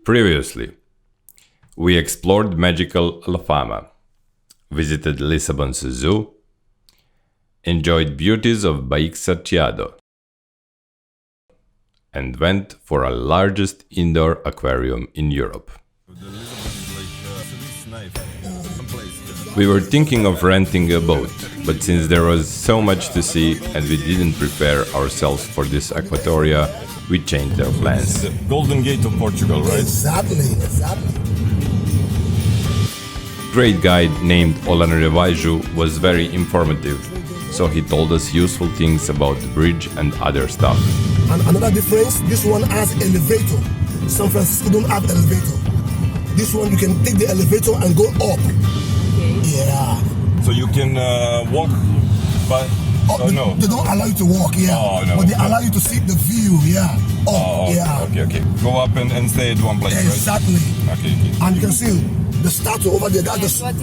Previously, we explored magical La Fama, visited Lisbon's zoo, enjoyed beauties of Baixateado, and went for our largest indoor aquarium in Europe. We were thinking of renting a boat, but since there was so much to see and we didn't prepare ourselves for this aquatoria, we changed our plans. The Golden Gate of Portugal, right? Exactly. Great guide named Maja Nidžović was very informative, so he told us useful things about the bridge and other stuff. And another difference, this one has elevator. San Francisco don't have elevator. This one you can take the elevator and go up. Okay. Yeah. So you can walk, but no. They don't allow you to walk, yeah. Oh, no. But they allow you to see the view, yeah. Oh, yeah. Okay. Go up and stay at one place, Exactly. right? Okay. And you can see the statue over there. What is that?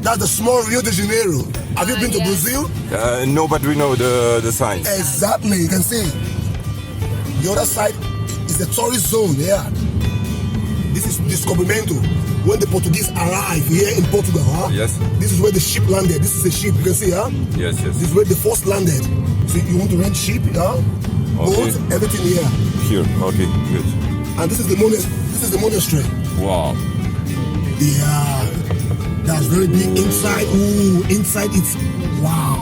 That's the small Rio de Janeiro. Have you been to Brazil? No, but we know the signs. Exactly. You can see. The other side is the tourist zone, yeah. This is Descobrimento. When the Portuguese arrived here in Portugal, huh? Yes. This is where the ship landed. This is a ship, you can see, huh? Yes. This is where the first landed. So you want to rent ship, huh? Okay. Boat, everything here. Here, okay, good. And this is the monastery. Wow. Yeah. That's very big inside. Ooh, inside it's wow.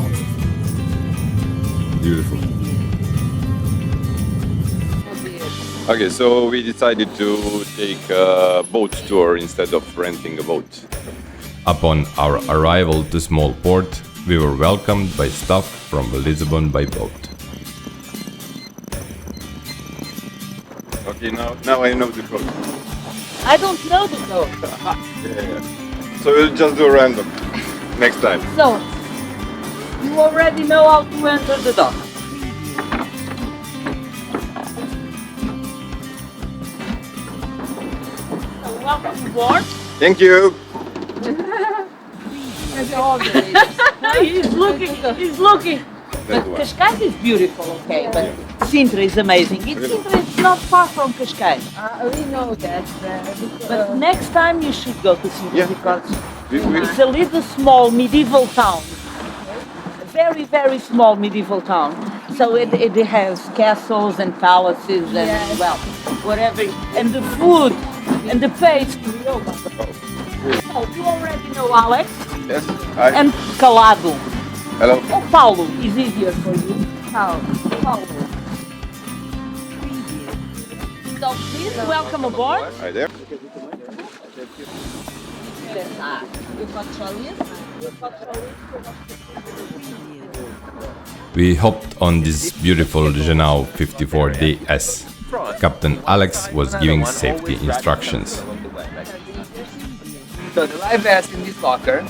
Beautiful. Okay, so we decided to take a boat tour instead of renting a boat. Upon our arrival to small port, we were welcomed by staff from Lisbon by boat. Okay, now I know the code. I don't know the code. Yeah. So we'll just do random next time. So, you already know how to enter the dock. So, welcome aboard. Thank you. He's looking. But Cascais is beautiful, okay, but Sintra is amazing. Sintra is not far from Cascais. We know that. But next time you should go to Sintra Yeah. because We- it's a little small medieval town. A very, very small medieval town. So it has castles and palaces and, Yes. well, whatever. And the food and the pastry. Oh, so you already know Alex Yes. Hi. and Calado. Hello. Oh, Paulo is easier for you. Paulo. So please welcome aboard. Hi there. We hopped on this beautiful Genau 54DS. Captain Alex was giving safety instructions. So the life vest in this locker,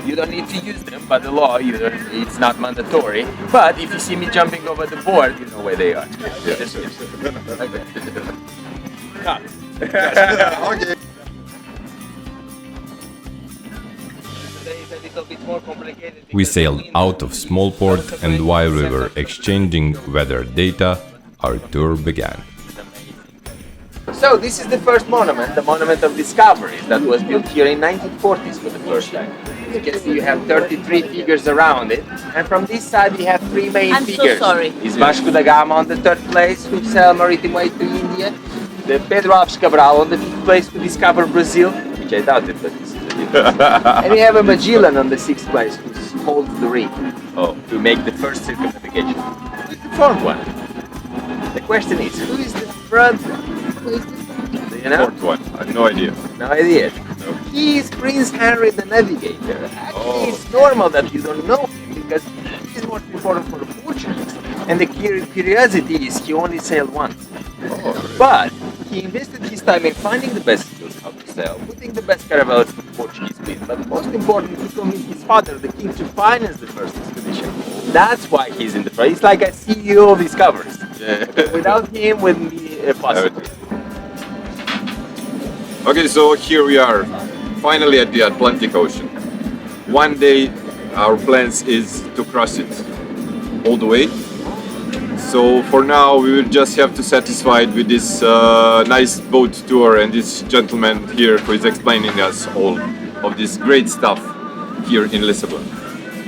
you don't need to use them, by the law, it's not mandatory. But if you see me jumping over the board, you know where they are. Just use them. Cut. Okay. Today is a little bit more complicated. We because sailed the wind out of small port, and while we were exchanging weather data, our tour began. So this is the first monument, the monument of discoveries, that was built here in 1940s for the first time. You can see you have 33 figures around it, and from this side you have three main I'm so figures. sorry. Is Vasco da Gama on the third place, who sailed Maritime way to India. The Pedro Alves Cabral on the fifth place, who discovered Brazil, which I doubted, but this is a bit. And we have a Magellan on the sixth place, who holds the ring to make the first circumnavigation. Who's the fourth one? The question is, who is the front one? Who is the do you know? Fourth one. I have no idea. No idea. No. He is Prince Henry the Navigator. Actually, it's normal that you don't know him because he is more important for the Portuguese. And the curiosity is he only sailed once. But he invested his time in finding the best skills how to sail, putting the best caravels to the Portuguese fleet. But most important, he convinced his father, the king, to finance the first expedition. That's why he's in the front. He's like a CEO of discoveries. Yeah. Without him, wouldn't be possible. Okay, so here we are, finally at the Atlantic Ocean. One day, our plans is to cross it all the way. So for now, we will just have to satisfied with this nice boat tour and this gentleman here who is explaining us all of this great stuff here in Lisbon.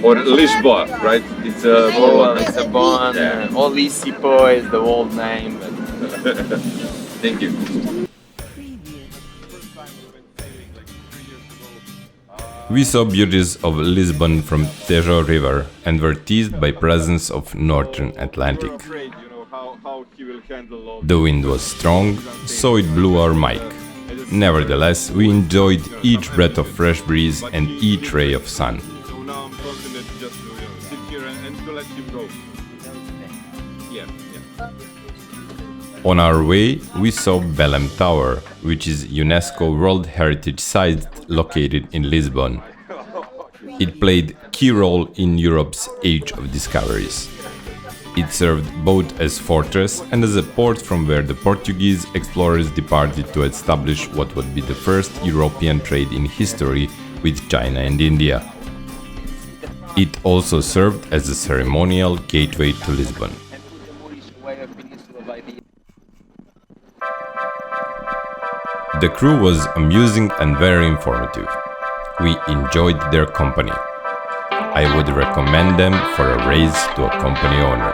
Or Lisbon, right? It's a Lisbon. All Lisipo is the old name. Thank you. We saw beauties of Lisbon from Tejo River and were teased by presence of Northern Atlantic. The wind was strong, so it blew our mic. Nevertheless, we enjoyed each breath of fresh breeze and each ray of sun. So now I'm fortunate just to sit here and to let him go. Yeah. On our way, we saw Belém Tower, which is UNESCO World Heritage Site located in Lisbon. It played a key role in Europe's Age of Discoveries. It served both as fortress and as a port from where the Portuguese explorers departed to establish what would be the first European trade in history with China and India. It also served as a ceremonial gateway to Lisbon. The crew was amusing and very informative. We enjoyed their company. I would recommend them for a raise to a company owner.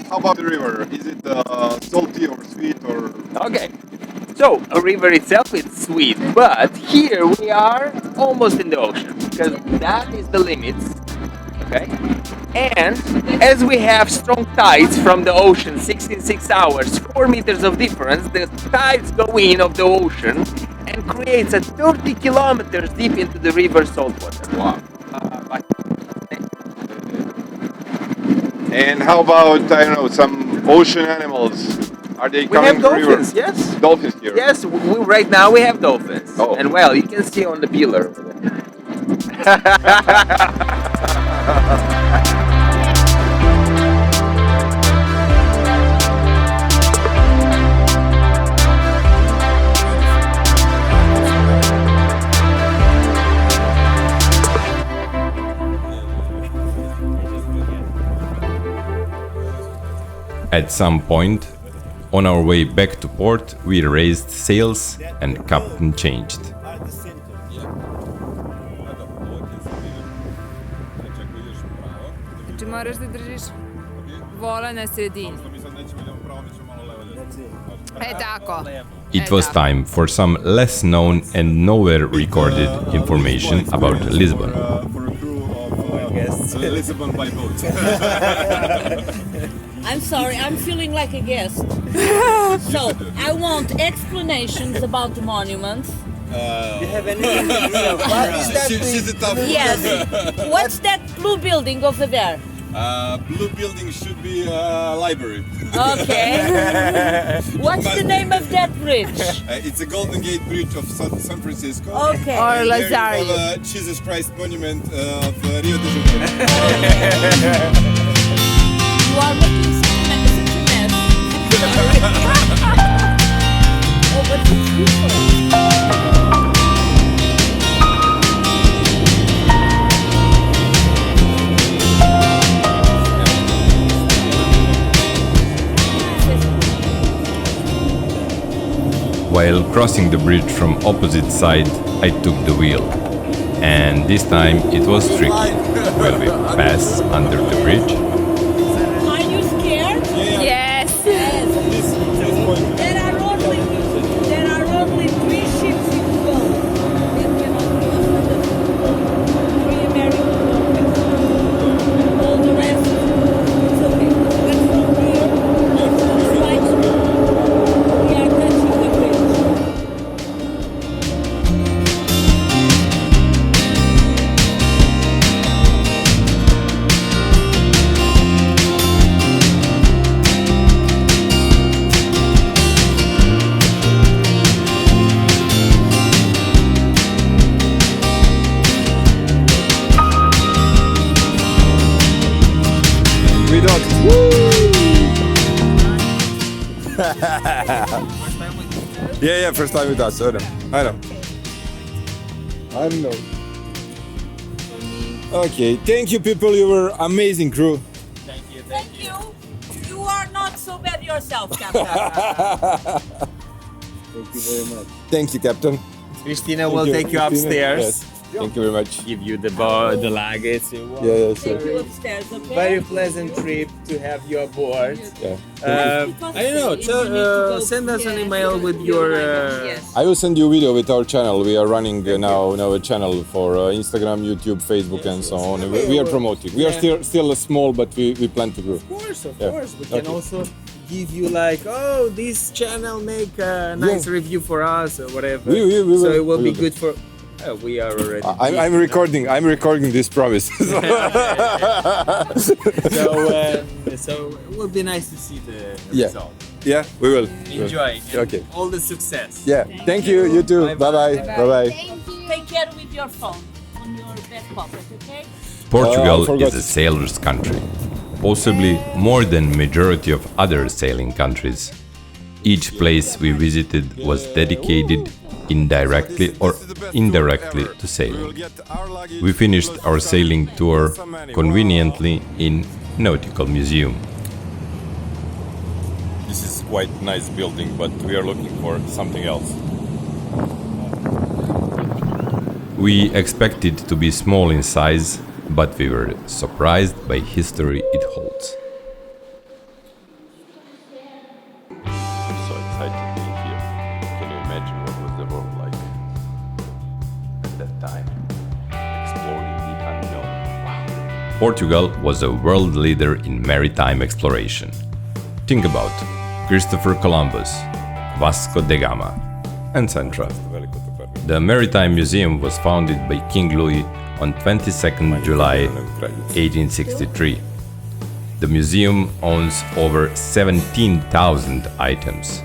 How about the river? Is it salty or sweet or? Okay. So a river itself is sweet, but here we are almost in the ocean because that is the limits. Okay. And as we have strong tides from the ocean, 6 hours, 4 meters of difference, the tides go in of the ocean and creates a 30 kilometers deep into the river saltwater. Wow. And how about, I don't know, some ocean animals? Are they We coming have to the river? dolphins, yes. Dolphins here. Yes, right now we have dolphins. Oh. And well, you can see on the pillar. At some point, on our way back to port, we raised sails and captain changed. Znači moraš da držiš vola na sredini. Tako. It was time for some less known and nowhere recorded information about Lisbon. For a crew of Lisbon by boat. I'm sorry, I'm feeling like a guest. So, I want explanations about the monuments. You have any idea what is that? She's a tough one. Yes. What's that blue building over there? Blue building should be a library. Okay. What's the name of that bridge? It's a Golden Gate Bridge of San Francisco. Okay. Or And there Lazario. you have a Jesus Christ monument of Rio de Janeiro. You are making such a mess. Sorry. Oh, but it's beautiful. While crossing the bridge from opposite side, I took the wheel. And this time it was tricky. Will we pass under the bridge? Are you scared? Yes. Yes. There are only 3 ships in the boat. That cannot cross under the 3 American We don't. Yeah, first time with us. I know. Okay, thank you, people. You were amazing crew. Thank you. You are not so bad yourself, Captain. Thank you very much. Thank you, Captain. Christina will take you upstairs. Yes. Thank you very much. Give you the luggage. Yeah, Take sure. you upstairs, okay? Very pleasant trip to have you aboard. Yeah. I don't know. Send us an email with your. Yes. I will send you a video with our channel. We are running now a channel for Instagram, YouTube, Facebook, and so on. We are promoting. We are still small, but we plan to grow. Of course. Yeah. We can Okay. also give you like, oh, this channel make a nice review for us or whatever. We so will. it will We be will. good for. We are already. I'm recording. I'm recording this promise. So it will be nice to see the Yeah. result. Yeah, we will. Enjoy. Okay. All the success. Yeah. Thank you. You too. Bye bye. Bye bye. Take care with your phone on your back pocket, okay? Portugal I forgot. is a sailor's country, possibly more than majority of other sailing countries. Each place we visited was dedicated indirectly or indirectly to sailing. We finished our sailing tour conveniently in Nautical Museum. This is quite nice building, but we are looking for something else. We expected to be small in size, but we were surprised by history it holds. I'm so excited to be here. Can you imagine what was the world like at that time? Exploring the unknown. Wow. Portugal was a world leader in maritime exploration. Think about Christopher Columbus, Vasco da Gama, and Central. The Maritime Museum was founded by King Louis on 22nd July 1863. The museum owns over 17,000 items,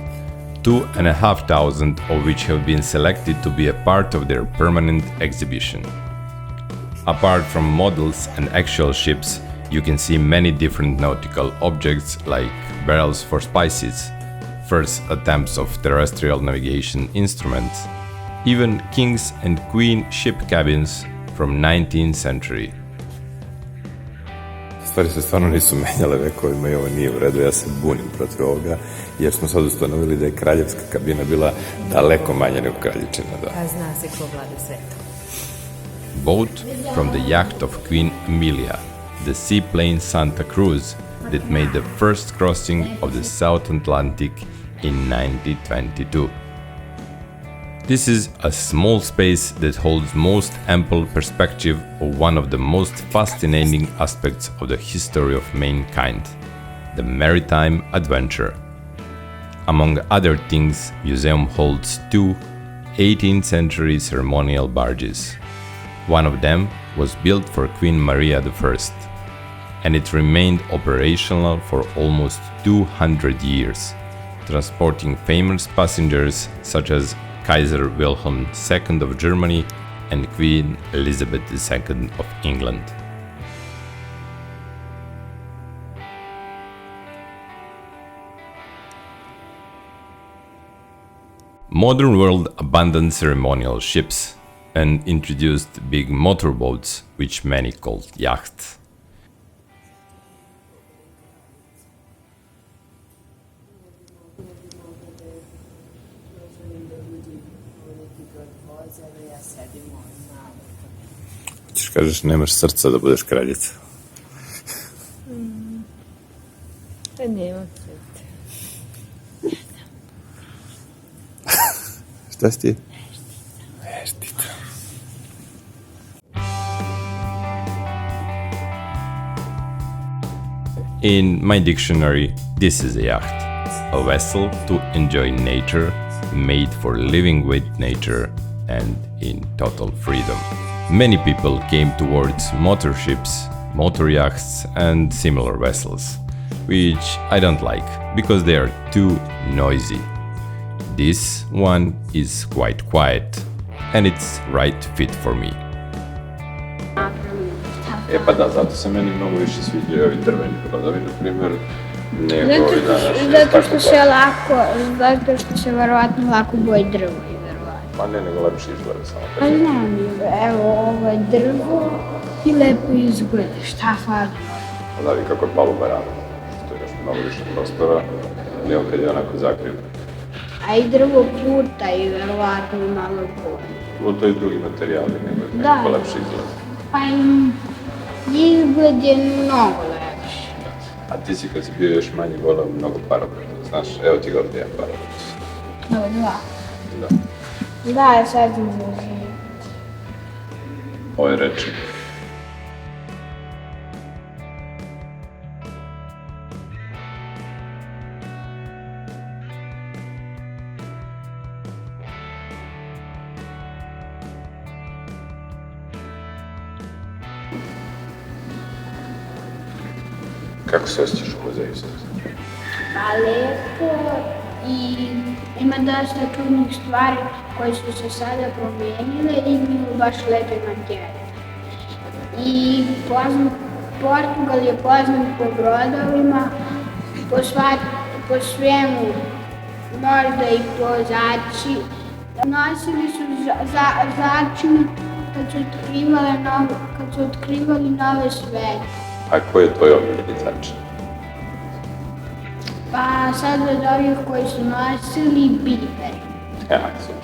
2,500 of which have been selected to be a part of their permanent exhibition. Apart from models and actual ships, you can see many different nautical objects like barrels for spices, first attempts of terrestrial navigation instruments, even king's and queen ship cabins from 19th century. Stvari se stvarno nisu menjale vekovima i ovo nije u redu, ja se bunim protiv ovoga jer smo sad ustanovili da je kraljevska kabina bila daleko manja nego kraljičina. A zna se ko vlada svetom. Boat from the yacht of Queen Amelia, the seaplane Santa Cruz that made the first crossing of the South Atlantic in 1922. This is a small space that holds most ample perspective of one of the most fascinating aspects of the history of mankind, the maritime adventure. Among other things, museum holds two 18th century ceremonial barges. One of them was built for Queen Maria I, and it remained operational for almost 200 years, transporting famous passengers such as Kaiser Wilhelm II of Germany and Queen Elizabeth II of England. Modern world abandoned ceremonial ships and introduced big motorboats, which many called yachts. Ćeš kažeš nemaš srca da budeš kraljica. Pa nema srca. Šta si ti? In my dictionary, this is a yacht, a vessel to enjoy nature, made for living with nature and in total freedom. Many people came towards motor ships, motor yachts and similar vessels, which I don't like because they are too noisy. This one is quite quiet and it's right fit for me. E pa da, zato se meni mnogo više sviđaju ovi drveni brodovi, na primjer, nego ovi današnji. Zato što se verovatno lako boji drvo i verovatno. Pa ne, nego lepše izgleda samo. Pa znam, evo ovo je drvo i lepo izgleda, šta fali? Da vi kako je paluba rada, što je još mnogo više prostora, nego kad je onako zakrivo. A i drvo pluta i verovatno malo bolje. Pluto i drugi materijali, nego nekako lepše izgleda. Pa izgled je mnogo lepši. A ti si kad si bio još manji volao mnogo parabrata, znaš, evo ti ga ovdje jedan parabrat. Evo dva. Da. Da, sad ću zaživjeti. Ovo je rečnik. Kako se osjećaš u muzeju sad? Pa lepo i ima dosta čudnih stvari koje su se sada promijenile i imaju baš lepe makete. I Portugal je poznat po brodovima, po svemu, možda i po začinu. Nosili su začinu kad su otkrivali nove svete. A koji je tvoj omiljeni začin? Pa sad od ovih koji su nosili biberi. Ja, super.